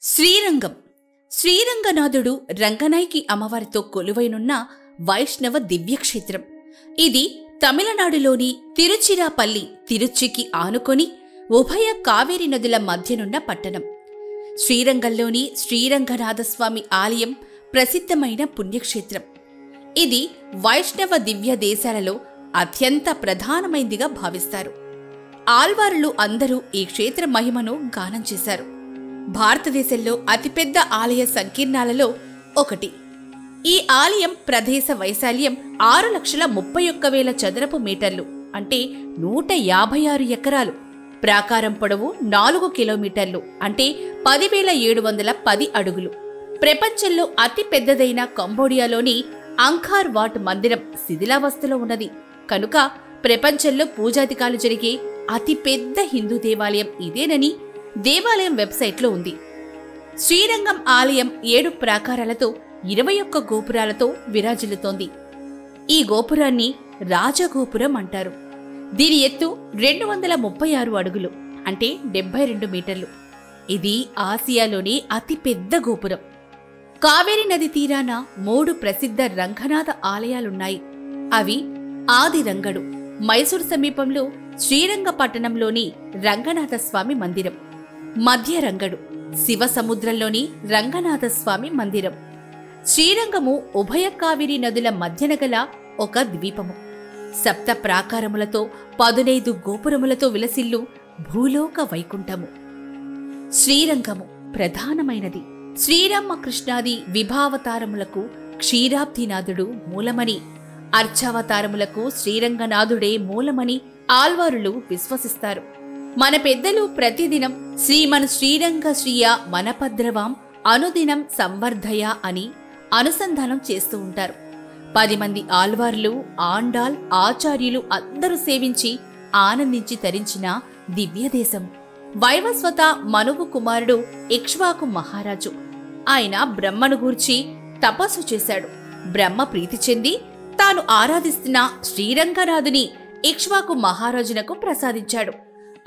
శ్రీరంగం శ్రీరంగనాథుడు రంగనాయకి అమ్మవారితో కొలువైనున్న వైష్ణవ దివ్యక్షేత్రం. ఇది తమిళనాడులోని తిరుచిరాపల్లి తిరుచికి ఆనుకొని ఉభయ కావేరి నదుల మధ్యనున్న పట్టణం. శ్రీరంగంలోని శ్రీరంగనాథస్వామి ఆలయం ప్రసిద్ధమైన పుణ్యక్షేత్రం. ఇది వైష్ణవ దివ్య దేశాలలో అత్యంత ప్రధానమైందిగా భావిస్తారు. ఆల్వారులు అందరూ ఈ క్షేత్ర మహిమను గానం చేశారు. భారతదేశంలో అతిపెద్ద ఆలయ సంకీర్ణాలలో ఒకటి. ఈ ఆలయం ప్రదేశ వైశాల్యం 6,31,000 చదరపు మీటర్లు, అంటే 156 ఎకరాలు. ప్రాకారం పొడవు 4 కిలోమీటర్లు, అంటే 10,710 అడుగులు. ప్రపంచంలో అతి పెద్దదైన కంబోడియాలోని అంఖార్ వాట్ మందిరం శిథిలావస్థలో ఉన్నది కనుక ప్రపంచంలో పూజాధికాలు జరిగే అతిపెద్ద హిందూ దేవాలయం ఇదేనని దేవాలయం వెబ్సైట్లో ఉంది. శ్రీరంగం ఆలయం 7 ప్రాకారాలతో 21 గోపురాలతో విరాజిల్లుతోంది. ఈ గోపురాన్ని రాజగోపురం అంటారు. దీని ఎత్తు 236 అడుగులు, అంటే 72 మీటర్లు. ఇది ఆసియాలోని అతిపెద్ద గోపురం. కావేరీ నది తీరాన 3 ప్రసిద్ధ రంగనాథ ఆలయాలున్నాయి. అవి ఆదిరంగడు, మైసూరు సమీపంలో శ్రీరంగపట్టణంలోని రంగనాథస్వామి మందిరం. మధ్య రంగడు, శివ సముద్రంలోని రంగనాథస్వామి మందిరం. శ్రీరంగము ఉభయ కావేరీ నదుల మధ్యన గల ఒక ద్వీపము. సప్త ప్రాకారములతో 15 గోపురములతో విలసిల్లు భూలోక వైకుంఠము. శ్రీరంగము ప్రధానమైనది. శ్రీరామకృష్ణాది విభావతారములకు క్షీరాబ్దినాథుడు మూలమని, అర్చావతారములకు శ్రీరంగనాథుడే మూలమని ఆల్వారులు విశ్వసిస్తారు. మన పెద్దలు ప్రతిదినం శ్రీమన్ శ్రీరంగ శ్రీయ వనపద్రవాం అనుదినం సంవర్ధయ అని అనుసంధానం చేస్తూ ఉంటారు. 10 మంది ఆల్వార్లు, ఆండాల్, ఆచార్యులు అందరూ సేవించి ఆనందించి తరించిన దివ్యదేశం. వైవస్వత మనువు కుమారుడు ఇక్ష్వాకు మహారాజు. ఆయన బ్రహ్మను గూర్చి తపస్సు చేశాడు. బ్రహ్మ ప్రీతి చెంది తాను ఆరాధిస్తున్న శ్రీరంగనాథుని ఇక్ష్వాకు మహారాజునకు ప్రసాదించాడు.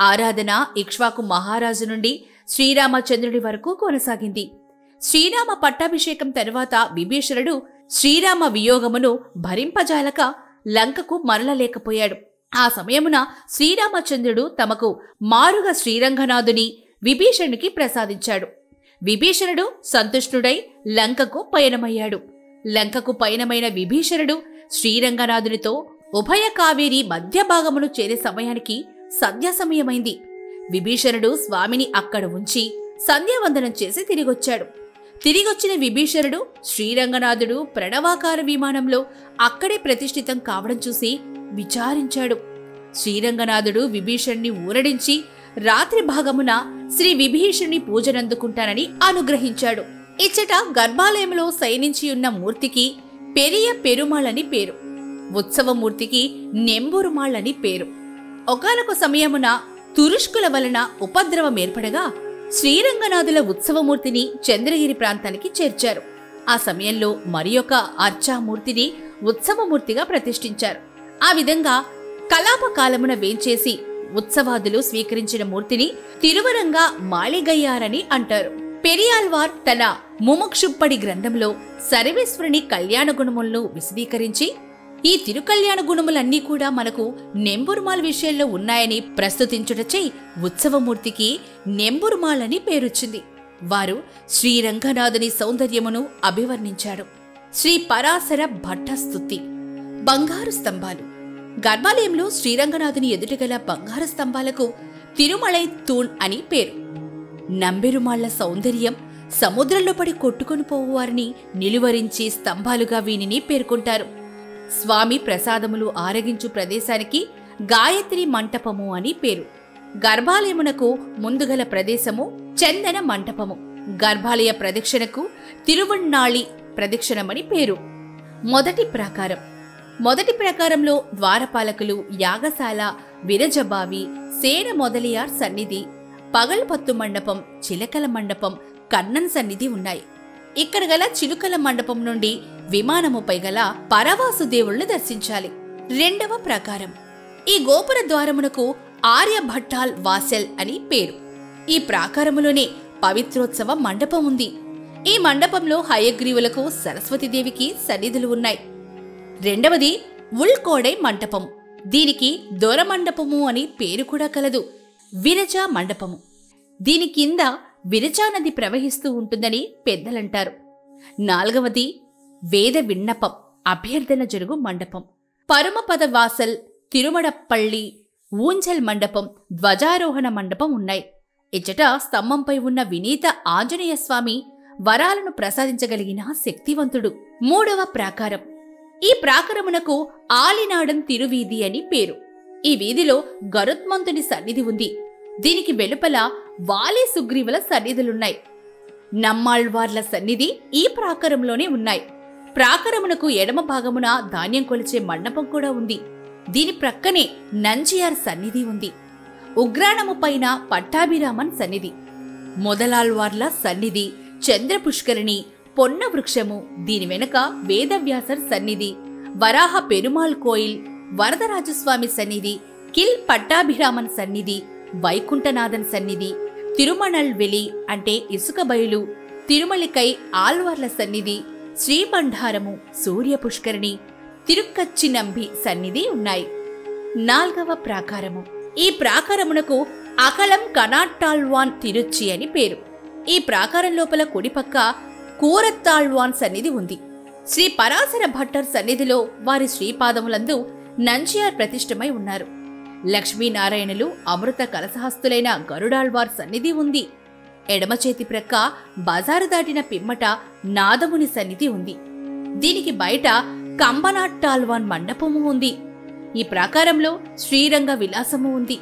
ఆరాధన ఇక్ష్వాకు మహారాజు నుండి శ్రీరామచంద్రుడి వరకు కొనసాగింది. శ్రీరామ పట్టాభిషేకం తరువాత విభీషణుడు శ్రీరామ వియోగమును భరింపజాలక లంకకు మరలలేకపోయాడు. ఆ సమయమున శ్రీరామచంద్రుడు తమకు మారుగా శ్రీరంగనాథుని విభీషణునికి ప్రసాదించాడు. విభీషణుడు సంతుష్టుడై లంకకు పయనమయ్యాడు. లంకకు పయనమైన విభీషణుడు శ్రీరంగనాథునితో ఉభయ కావేరి మధ్య భాగమును చేరే సమయానికి సంధ్యా సమయమైంది. విభీషణుడు స్వామిని అక్కడ ఉంచి సంధ్యావందనం చేసి తిరిగొచ్చాడు. తిరిగొచ్చిన విభీషణుడు శ్రీరంగనాథుడు ప్రణవాకార విమానంలో అక్కడే ప్రతిష్ఠితం కావడం చూసి విచారించాడు. శ్రీరంగనాథుడు విభీషణుని ఊరడించి రాత్రి భాగమున శ్రీ విభీషణుని పూజనందుకుంటానని అనుగ్రహించాడు. ఇచ్చట గర్భాలయంలో శయనించియున్న మూర్తికి పెరియ పెరుమాళని పేరు. ఉత్సవమూర్తికి నెంబురుమాళ్ళని పేరు. ఒకానొక సమయమున తురుష్కుల వలన ఉపద్రవం ఏర్పడగా శ్రీరంగనాథుల ఉత్సవమూర్తిని చంద్రగిరి ప్రాంతానికి చేర్చారు. ఆ సమయంలో మరియొక అర్చామూర్తిని ఉత్సవమూర్తిగా ప్రతిష్ఠించారు. ఆ విధంగా కలాపకాలమున వేంచేసి ఉత్సవాదులు స్వీకరించిన మూర్తిని తిరువరంగా మాళిగయ్యారని అంటారు. పెరియాల్వార్ తన ముముక్షుప్పడి గ్రంథంలో సర్వేశ్వరుని కళ్యాణ గుణములను విశదీకరించి ఈ తిరుకల్యాణ గుణములన్నీ కూడా మనకు నెంబురుమాల్ విషయంలో ఉన్నాయని ప్రస్తుతించుటచే ఉత్సవమూర్తికి నెంబురుమాల్ అని పేరొచ్చింది. వారు శ్రీరంగనాథుని సౌందర్యమును అభివర్ణించాడు. శ్రీ పరాశర భట్ట స్తుతి. బంగారు స్తంభాలు. గర్భాలయంలో శ్రీరంగనాథుని ఎదుటగల బంగారు స్తంభాలకు తిరుమలై తూణ్ అని పేరు. నంబెరుమాళ్ల సౌందర్యం సముద్రంలో పడి కొట్టుకొని పోవారిని నిలువరించి స్తంభాలుగా వీనిని పేర్కొంటారు. స్వామి ప్రసాదములు ఆరగించు ప్రదేశానికి గాయత్రి మంటపము అని పేరు. గర్భాలయమునకు ముందుగల ప్రదేశము చందన మంటపము. గర్భాలయ ప్రదక్షిణకు తిరువణ్ణాళి ప్రదక్షిణమని పేరు. మొదటి ప్రాకారం. మొదటి ప్రాకారంలో ద్వారపాలకులు, యాగశాల, విరజబావి, సేన మొదలియార్ సన్నిధి, పగల్పత్తు మండపం, చిలకల మండపం, కన్నన్ సన్నిధి ఉన్నాయి. ఇక్కడ గల చిలుకల మండపం నుండి విమానముపై గల పరవాసుదేవుళ్లు దర్శించాలి. రెండవ ప్రాకారం. ఈ గోపుర ద్వారమునకు ఆర్యభట్టాల్ వాసెల్ అని పేరు. ఈ ప్రాకారములోనే పవిత్రోత్సవ మండపం ఉంది. ఈ మండపంలో హయగ్రీవులకు సరస్వతీదేవికి సన్నిధులు ఉన్నాయి. రెండవది ఉల్కోడై మంటపం. దీనికి దొరమండపము అని పేరు కూడా కలదు. విరజా మండపము. దీని కింద విరజా నది ప్రవహిస్తూ ఉంటుందని పెద్దలంటారు. నాలుగవది వేద విన్నపం అభ్యర్థన జరుగు మండపం. పరమపద వాసల్, తిరుమడపల్లి, ఊంజల్ మండపం, ధ్వజారోహణ మండపం ఉన్నాయి. ఇచ్చట స్తంభంపై ఉన్న వినీత ఆంజనేయ స్వామి వరాలను ప్రసాదించగలిగిన శక్తివంతుడు. మూడవ ప్రాకారం. ఈ ప్రాకారమునకు ఆలినాడం తిరువీధి అని పేరు. ఈ వీధిలో గరుత్మంతుని సన్నిధి ఉంది. దీనికి వెలుపల వాలి సుగ్రీవుల సన్నిధులున్నాయి. నమ్మాళ్వార్ల సన్నిధి ఈ ప్రాకారంలోనే ఉన్నాయి. ప్రాకారమునకు ఎడమ భాగమున ధాన్యం కొలిచే మండపం కూడా ఉంది. దీని ప్రక్కనే నంజియార్ సన్నిధి ఉంది. ఉగ్రాణము పైన పట్టాభిరామన్ సన్నిధి, మొదలాళ్వార్ల సన్నిధి, చంద్ర పుష్కరిణి, పొన్న వృక్షము, దీని వెనుక వేదవ్యాసర్ సన్నిధి, వరాహ పెరుమాళ్ కోయిల్, వరదరాజస్వామి సన్నిధి, కిల్ పట్టాభిరామన్ సన్నిధి, వైకుంఠనాథన్ సన్నిధి, తిరుమణల్ వెలి అంటే ఇసుక బయలు, తిరుమలికై ఆళ్వార్ల సన్నిధి, శ్రీబండారము, సూర్య పుష్కరిణి, తిరుక్కచ్చినంబి సన్నిధి ఉన్నాయి. నాల్గవ ప్రాకారము. ఈ ప్రాకారమునకు అకలం కనాట్టాళ్వాన్ తిరుచి అని పేరు. ఈ ప్రాకారం లోపల కుడిపక్క కూరత్తాళ్వాన్ సన్నిధి ఉంది. శ్రీ పరాశర భట్టర్ సన్నిధిలో వారి శ్రీపాదములందు నంజియార్ ప్రతిష్టమై ఉన్నారు. లక్ష్మీనారాయణులు అమృత కలసహస్తులైన గరుడాళ్వార్ సన్నిధి ఉంది. ఎడమ చేతి ప్రక్క బజారు దాటిన పిమ్మట నాదముని సన్నిధి ఉంది. దీనికి బయట కంబనాట్టాళ్వాన్ మండపము ఉంది. ఈ ప్రాకారంలో శ్రీరంగ విలాసము ఉంది.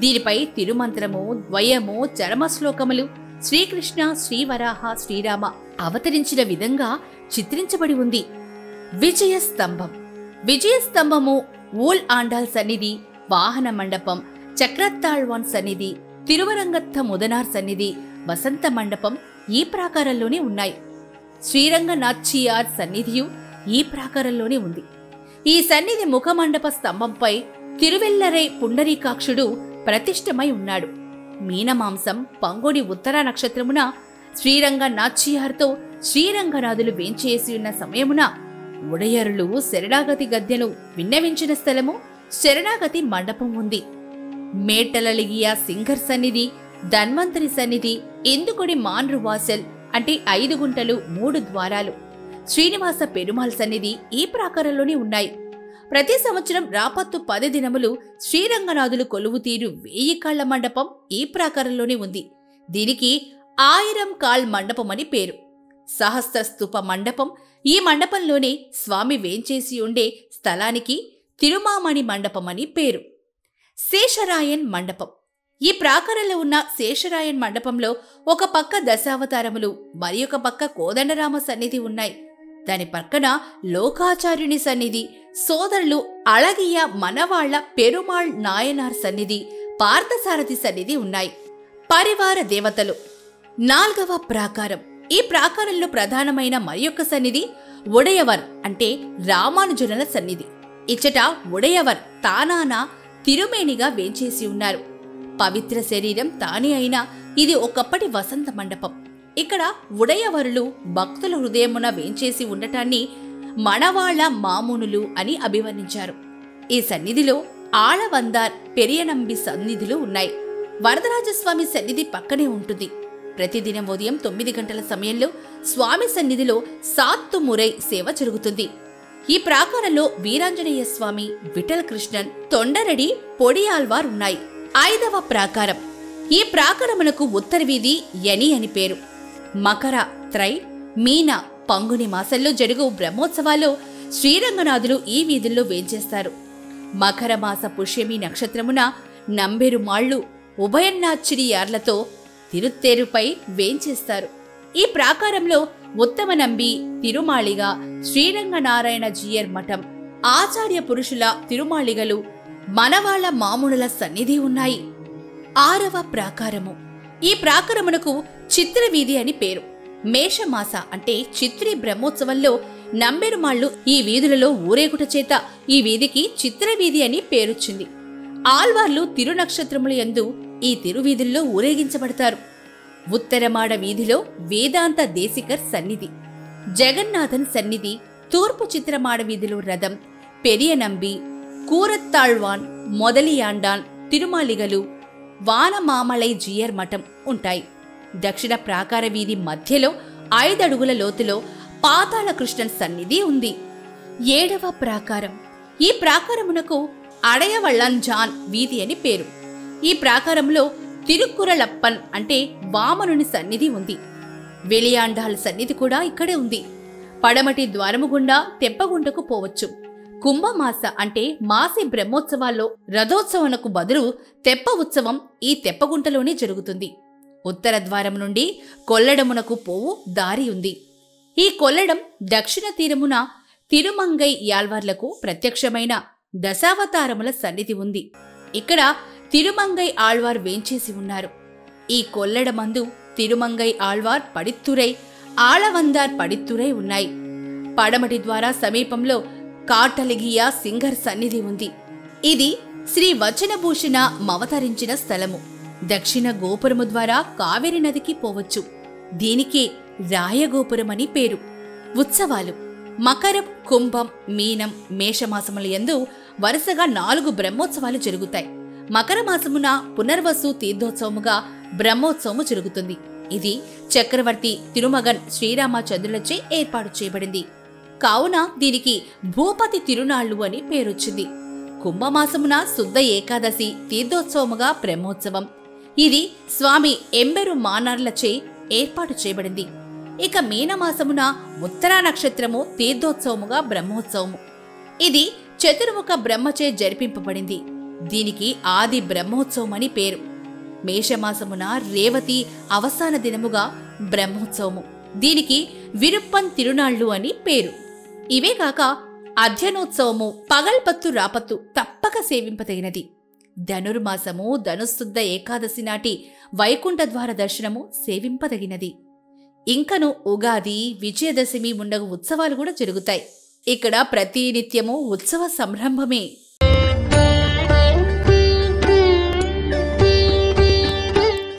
దీనిపై తిరుమంత్రము, ద్వయము, చరమశ్లోకములు, శ్రీకృష్ణ, శ్రీవరాహ, శ్రీరామ అవతరించిన విధంగా చిత్రించబడి ఉంది. విజయస్తంభం. విజయస్తంభము ఊల్ ఆండాల్ సన్నిధి, వాహన మండపం, చక్రత్తాళ్వాన్ సన్నిధి, తిరువరంగత్త ముదనార్ సన్నిధి, వసంత మండపం ఈ ప్రాకారంలోనే ఉన్నాయి. శ్రీరంగ నాచ్చియార్ సన్నిధియు ఈ ప్రాకారంలోనే ఉంది. ఈ సన్నిధి ముఖమండప స్తంభంపై తిరువెల్లరై పుండరీకాక్షుడు ప్రతిష్టమై ఉన్నాడు. మీనమాంసం పంగుని ఉత్తర నక్షత్రమున శ్రీరంగ నాచ్చియార్తో శ్రీరంగనాథులు వేంచేసి ఉన్న సమయమున ఉడయరులు శరణాగతి గద్యను విన్నవించిన స్థలము శరణాగతి మండపం ఉంది. మేటలలిగియ సింగర్ సన్నిధి, ధన్వంతరి సన్నిధి, ఇందుకొడి మాన్రువాసల్ అంటే 5 గుంటలు 3 ద్వారాలు, శ్రీనివాస పెరుమాళ్ సన్నిధి ఈ ప్రాకారంలోనే ఉన్నాయి. ప్రతి సంవత్సరం రాపత్తు 10 దినములు శ్రీరంగనాథులు కొలువు తీరు 1000 కాళ్ల మండపం ఈ ప్రాకారంలోనే ఉంది. దీనికి 1000 కాళ్ మండపం అని పేరు. సహస్రస్తూప మండపం. ఈ మండపంలోనే స్వామి వేంచేసి ఉండే స్థలానికి తిరుమామణి మండపం అని పేరు. శేషరాయన్ మండపం. ఈ ప్రాకారంలో ఉన్న శేషరాయన్ మండపంలో ఒక పక్క దశావతారములు, మరి ఒక పక్క కోదండరామ సన్నిధి ఉన్నాయి. దాని పక్కన లోకాచార్యుని సన్నిధి, సోదరులు అళగియ మనవాళ్ల పెరుమాళ్ నాయనార్ సన్నిధి, పార్థసారథి సన్నిధి ఉన్నాయి. పరివార దేవతలు. 4వ ప్రాకారం. ఈ ప్రాకారంలో ప్రధానమైన మరియొక్క సన్నిధి ఉడయవర్ అంటే రామానుజనుల సన్నిధి. ఇచ్చట ఉడయవర్ తానాన తిరుమేనిగా వేంచేసి ఉన్నారు. పవిత్ర శరీరం తానే అయినా ఇది ఒకప్పటి వసంత మండపం. ఇక్కడ ఉడయవరులు భక్తుల హృదయమున వేంచేసి ఉండటాన్ని మణవాళ్ల మామునులు అని అభివర్ణించారు. ఈ సన్నిధిలో ఆళవందార్, పెరియనంబి సన్నిధులు ఉన్నాయి. వరదరాజస్వామి సన్నిధి పక్కనే ఉంటుంది. ప్రతిదినం ఉదయం 9 గంటల సమయంలో స్వామి సన్నిధిలో సాత్తు మురై సేవ జరుగుతుంది. ఈ ప్రాకారంలో వీరాంజనేయ స్వామి, విఠల్ కృష్ణన్, తొండరడి, పొడియాల్వార్ ఉన్నాయి. 5వ ప్రాకారం. ఈ ప్రాకారమునకు ఉత్తర వీధి యని అని పేరు. మకర, త్రై, మీన, పంగుని మాసంలో జరుగు బ్రహ్మోత్సవాల్లో శ్రీరంగనాథులు ఈ వీధుల్లో వేంచేస్తారు. మకర మాస పుష్యమి నక్షత్రమున నంబెరుమాళ్లు ఉభయన్నాచ్చిరియార్లతో తిరుత్తేరుపై వేంచేస్తారు. ఈ ప్రాకారంలో ఉత్తమ నంబి, తిరుమాళిగ, శ్రీరంగనారాయణ జీయర్ మఠం, ఆచార్య పురుషుల తిరుమాళిగలు, మనవాళ్ల మామునుల సన్నిధి ఉన్నాయి. 6వ ప్రాకారము. ఈ ప్రాకారమునకు చిత్రవీధి అని పేరు. మేషమాస అంటే చిత్రి బ్రహ్మోత్సవంలో నంబెరుమాళ్లు ఈ వీధులలో ఊరేగుట చేత ఈ వీధికి చిత్రవీధి అని పేరొచ్చింది. ఆళ్వార్లు తిరునక్షత్రముల యందు ఈ తిరువీధుల్లో ఊరేగించబడతారు. ఉత్తరమాడ వీధిలో వేదాంత దేశికర్ సన్నిధి, జగన్నాథన్ సన్నిధి, తూర్పు చిత్రమాడ వీధిలో రథం, పెరియనంబి, కూరత్తాళ్వాన్, మొదలియాండాన్, తిరుమాలిగలు, వానమామలై జీయర్ మఠం ఉంటాయి. దక్షిణ ప్రాకార వీధి మధ్యలో 5 అడుగుల లోతులో పాతాళకృష్ణన్ సన్నిధి ఉంది. 7వ ప్రాకారం. ఈ ప్రాకారమునకు అడయవళ్ళంజాన్ వీధి అని పేరు. ఈ ప్రాకారంలో తిరుక్కురలప్పన్ అంటే వామనుని సన్నిధి ఉంది. వెలియాండాల సన్నిధి కూడా ఇక్కడే ఉంది. పడమటి ద్వారము గుండా తెప్పగుంటకు పోవచ్చు. కుంభమాస అంటే మాసి బ్రహ్మోత్సవాల్లో రథోత్సవనకు బదులు తెప్ప ఉత్సవం ఈ తెప్పగుంటలోనే జరుగుతుంది. ఉత్తర ద్వారం నుండి కొల్లడమునకు పోవు దారి ఉంది. ఈ కొల్లడం దక్షిణ తీరమున తిరుమంగై యాల్వార్లకు ప్రత్యక్షమైన దశావతారముల సన్నిధి ఉంది. ఇక్కడ తిరుమంగై ఆళ్వార్ వేంచేసి ఉన్నారు. ఈ కొల్లడమందు తిరుమంగై ఆళ్వార్ పడిత్తురై, ఆళవందార్ పడిత్తురై ఉన్నాయి. పడమటి ద్వారా సమీపంలో కాటలిగియ సింగర్ సన్నిధి ఉంది. ఇది శ్రీ వచనభూషణ మవతరించిన స్థలము. దక్షిణ గోపురము ద్వారా కావేరి నదికి పోవచ్చు. దీనికే రాయగోపురమని పేరు. ఉత్సవాలు. మకరం, కుంభం, మీనం, మేషమాసముల యందు వరుసగా 4 బ్రహ్మోత్సవాలు జరుగుతాయి. మకర మాసమున పునర్వసు తీర్థోత్సవముగా బ్రహ్మోత్సవము జరుగుతుంది. ఇది చక్రవర్తి తిరుమగన్ శ్రీరామచంద్రులచే ఏర్పాటు చేయబడింది. కావున దీనికి భూపతి తిరునాళ్లు అని పేరొచ్చింది. కుంభమాసమున శుద్ధ ఏకాదశి తీర్థోత్సవముగా బ్రహ్మోత్సవం. ఇది స్వామి ఎంబెరు మానార్లచే ఏర్పాటు చేయబడింది. ఇక మీనమాసమున ఉత్తరా నక్షత్రము తీర్థోత్సవముగా బ్రహ్మోత్సవము. ఇది చతుర్ముఖ బ్రహ్మచే జరిపింపబడింది. దీనికి ఆది బ్రహ్మోత్సవమని పేరు. మేషమాసమున రేవతి అవసాన దినముగా బ్రహ్మోత్సవము. దీనికి విరుప్పన్ తిరునాళ్లు అని పేరు. ఇవే కాక అధ్యనోత్సవము పగల్పత్తు రాపత్తు తప్పక సేవింపదగినది. ధనుర్మాసము ధనుశుద్ధ ఏకాదశి నాటి వైకుంఠ ద్వార దర్శనము సేవింపదగినది. ఇంకను ఉగాది, విజయదశమి ముండగు ఉత్సవాలు కూడా జరుగుతాయి. ఇక్కడ ప్రతి నిత్యము ఉత్సవ సంరంభమే.